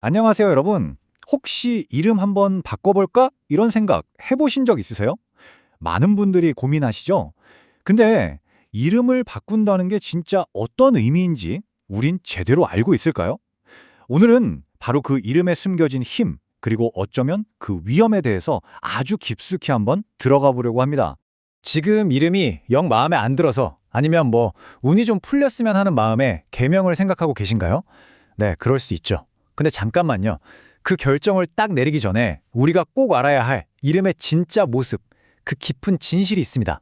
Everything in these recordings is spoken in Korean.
안녕하세요, 여러분. 혹시 이름 한번 바꿔볼까? 이런 생각 해보신 적 있으세요? 많은 분들이 고민하시죠? 근데 이름을 바꾼다는 게 진짜 어떤 의미인지 우린 제대로 알고 있을까요? 오늘은 바로 그 이름에 숨겨진 힘, 그리고 어쩌면 그 위험에 대해서 아주 깊숙이 한번 들어가 보려고 합니다. 지금 이름이 영 마음에 안 들어서 아니면 운이 좀 풀렸으면 하는 마음에 개명을 생각하고 계신가요? 네, 그럴 수 있죠. 근데 잠깐만요. 그 결정을 딱 내리기 전에 우리가 꼭 알아야 할 이름의 진짜 모습, 그 깊은 진실이 있습니다.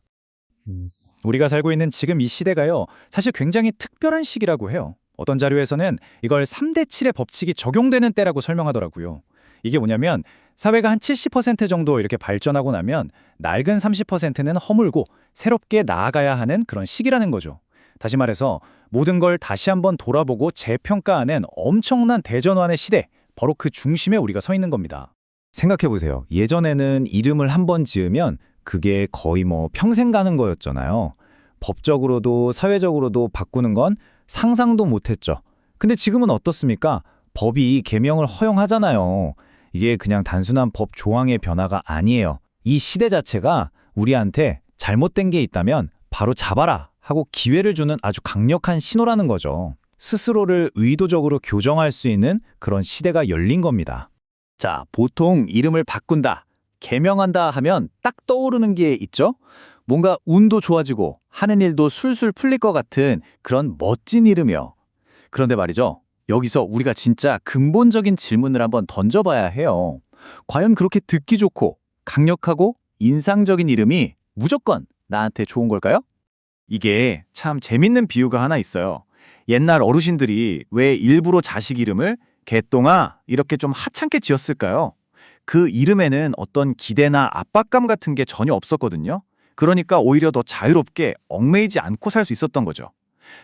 우리가 살고 있는 지금 이 시대가요, 사실 굉장히 특별한 시기라고 해요. 어떤 자료에서는 이걸 3대 7의 법칙이 적용되는 때라고 설명하더라고요. 이게 뭐냐면 사회가 한 70% 정도 이렇게 발전하고 나면 낡은 30%는 허물고 새롭게 나아가야 하는 그런 시기라는 거죠. 다시 말해서 모든 걸 다시 한번 돌아보고 재평가하는 엄청난 대전환의 시대, 바로 그 중심에 우리가 서 있는 겁니다. 생각해보세요. 예전에는 이름을 한 번 지으면 그게 거의 평생 가는 거였잖아요. 법적으로도 사회적으로도 바꾸는 건 상상도 못했죠. 근데 지금은 어떻습니까? 법이 개명을 허용하잖아요. 이게 그냥 단순한 법 조항의 변화가 아니에요. 이 시대 자체가 우리한테 잘못된 게 있다면 바로 잡아라 하고 기회를 주는 아주 강력한 신호라는 거죠. 스스로를 의도적으로 교정할 수 있는 그런 시대가 열린 겁니다. 자, 보통 이름을 바꾼다, 개명한다 하면 딱 떠오르는 게 있죠? 뭔가 운도 좋아지고 하는 일도 술술 풀릴 것 같은 그런 멋진 이름이요. 그런데 말이죠. 여기서 우리가 진짜 근본적인 질문을 한번 던져봐야 해요. 과연 그렇게 듣기 좋고 강력하고 인상적인 이름이 무조건 나한테 좋은 걸까요? 이게 참 재밌는 비유가 하나 있어요. 옛날 어르신들이 왜 일부러 자식 이름을 개똥아 이렇게 좀 하찮게 지었을까요? 그 이름에는 어떤 기대나 압박감 같은 게 전혀 없었거든요. 그러니까 오히려 더 자유롭게 얽매이지 않고 살 수 있었던 거죠.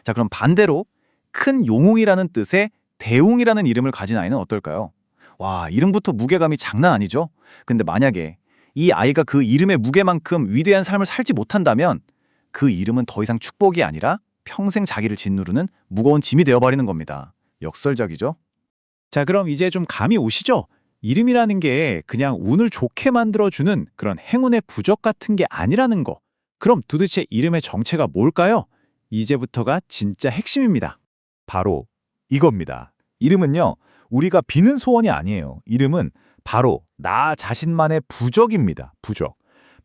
자, 그럼 반대로 큰 용웅이라는 뜻의 대웅이라는 이름을 가진 아이는 어떨까요? 와, 이름부터 무게감이 장난 아니죠? 근데 만약에 이 아이가 그 이름의 무게만큼 위대한 삶을 살지 못한다면 그 이름은 더 이상 축복이 아니라 평생 자기를 짓누르는 무거운 짐이 되어버리는 겁니다. 역설적이죠? 자, 그럼 이제 좀 감이 오시죠? 이름이라는 게 그냥 운을 좋게 만들어주는 그런 행운의 부적 같은 게 아니라는 거. 그럼 도대체 이름의 정체가 뭘까요? 이제부터가 진짜 핵심입니다. 바로 이겁니다. 이름은요, 우리가 비는 소원이 아니에요. 이름은 바로 나 자신만의 부적입니다. 부적.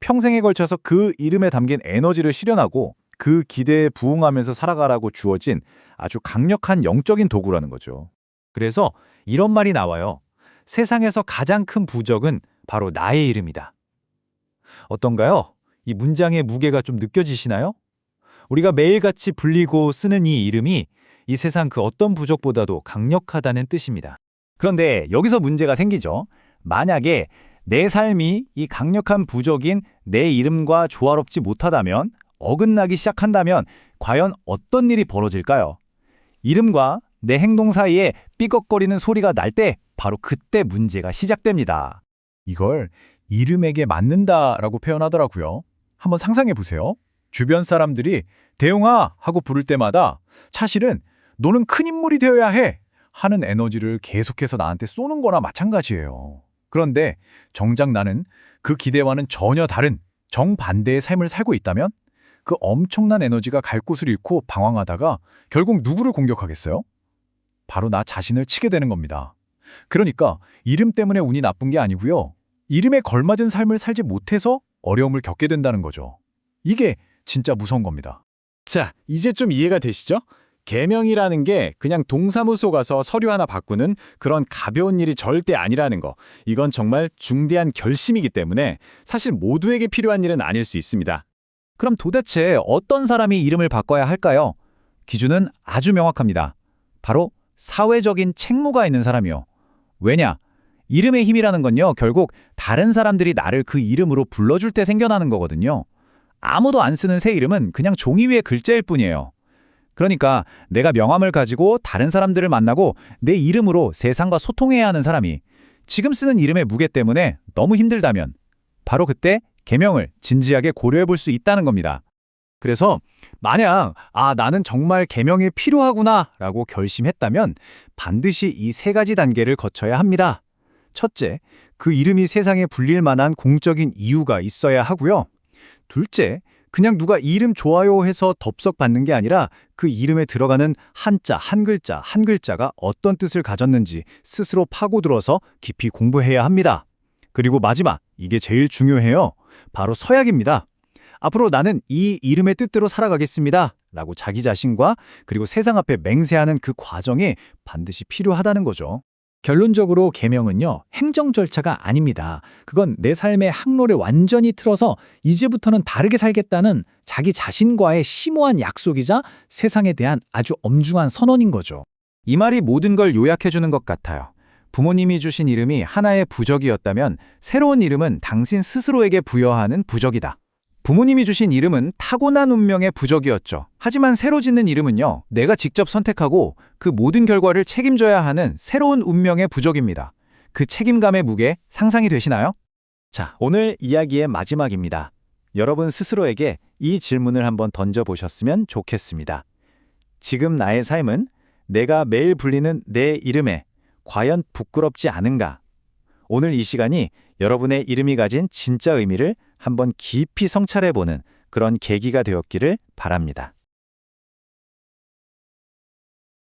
평생에 걸쳐서 그 이름에 담긴 에너지를 실현하고 그 기대에 부응하면서 살아가라고 주어진 아주 강력한 영적인 도구라는 거죠. 그래서 이런 말이 나와요. 세상에서 가장 큰 부적은 바로 나의 이름이다. 어떤가요? 이 문장의 무게가 좀 느껴지시나요? 우리가 매일같이 불리고 쓰는 이 이름이 이 세상 그 어떤 부적보다도 강력하다는 뜻입니다. 그런데 여기서 문제가 생기죠. 만약에 내 삶이 이 강력한 부적인 내 이름과 조화롭지 못하다면, 어긋나기 시작한다면 과연 어떤 일이 벌어질까요? 이름과 내 행동 사이에 삐걱거리는 소리가 날 때 바로 그때 문제가 시작됩니다. 이걸 이름에게 맞는다라고 표현하더라고요. 한번 상상해 보세요. 주변 사람들이 대웅아 하고 부를 때마다 사실은 너는 큰 인물이 되어야 해 하는 에너지를 계속해서 나한테 쏘는 거나 마찬가지예요. 그런데 정작 나는 그 기대와는 전혀 다른 정반대의 삶을 살고 있다면 그 엄청난 에너지가 갈 곳을 잃고 방황하다가 결국 누구를 공격하겠어요? 바로 나 자신을 치게 되는 겁니다. 그러니까 이름 때문에 운이 나쁜 게 아니고요. 이름에 걸맞은 삶을 살지 못해서 어려움을 겪게 된다는 거죠. 이게 진짜 무서운 겁니다. 자, 이제 좀 이해가 되시죠? 개명이라는 게 그냥 동사무소 가서 서류 하나 바꾸는 그런 가벼운 일이 절대 아니라는 거. 이건 정말 중대한 결심이기 때문에 사실 모두에게 필요한 일은 아닐 수 있습니다. 그럼 도대체 어떤 사람이 이름을 바꿔야 할까요? 기준은 아주 명확합니다. 바로 사회적인 책무가 있는 사람이요. 왜냐? 이름의 힘이라는 건요, 결국 다른 사람들이 나를 그 이름으로 불러줄 때 생겨나는 거거든요. 아무도 안 쓰는 새 이름은 그냥 종이 위의 글자일 뿐이에요. 그러니까 내가 명함을 가지고 다른 사람들을 만나고 내 이름으로 세상과 소통해야 하는 사람이 지금 쓰는 이름의 무게 때문에 너무 힘들다면 바로 그때 개명을 진지하게 고려해 볼 수 있다는 겁니다. 그래서 만약 나는 정말 계명이 필요하구나라고 결심했다면 반드시 이 세 가지 단계를 거쳐야 합니다. 첫째, 그 이름이 세상에 불릴 만한 공적인 이유가 있어야 하고요. 둘째, 그냥 누가 이름 좋아요 해서 덥석 받는 게 아니라 그 이름에 들어가는 한자, 한 글자, 한 글자가 어떤 뜻을 가졌는지 스스로 파고들어서 깊이 공부해야 합니다. 그리고 마지막, 이게 제일 중요해요. 바로 서약입니다. 앞으로 나는 이 이름의 뜻대로 살아가겠습니다. 라고 자기 자신과 그리고 세상 앞에 맹세하는 그 과정이 반드시 필요하다는 거죠. 결론적으로 계명은요, 행정 절차가 아닙니다. 그건 내 삶의 항로를 완전히 틀어서 이제부터는 다르게 살겠다는 자기 자신과의 심오한 약속이자 세상에 대한 아주 엄중한 선언인 거죠. 이 말이 모든 걸 요약해주는 것 같아요. 부모님이 주신 이름이 하나의 부적이었다면 새로운 이름은 당신 스스로에게 부여하는 부적이다. 부모님이 주신 이름은 타고난 운명의 부적이었죠. 하지만 새로 짓는 이름은요, 내가 직접 선택하고 그 모든 결과를 책임져야 하는 새로운 운명의 부적입니다. 그 책임감의 무게 상상이 되시나요? 자, 오늘 이야기의 마지막입니다. 여러분 스스로에게 이 질문을 한번 던져보셨으면 좋겠습니다. 지금 나의 삶은 내가 매일 불리는 내 이름에 과연 부끄럽지 않은가? 오늘 이 시간이 여러분의 이름이 가진 진짜 의미를 한번 깊이 성찰해보는 그런 계기가 되었기를 바랍니다.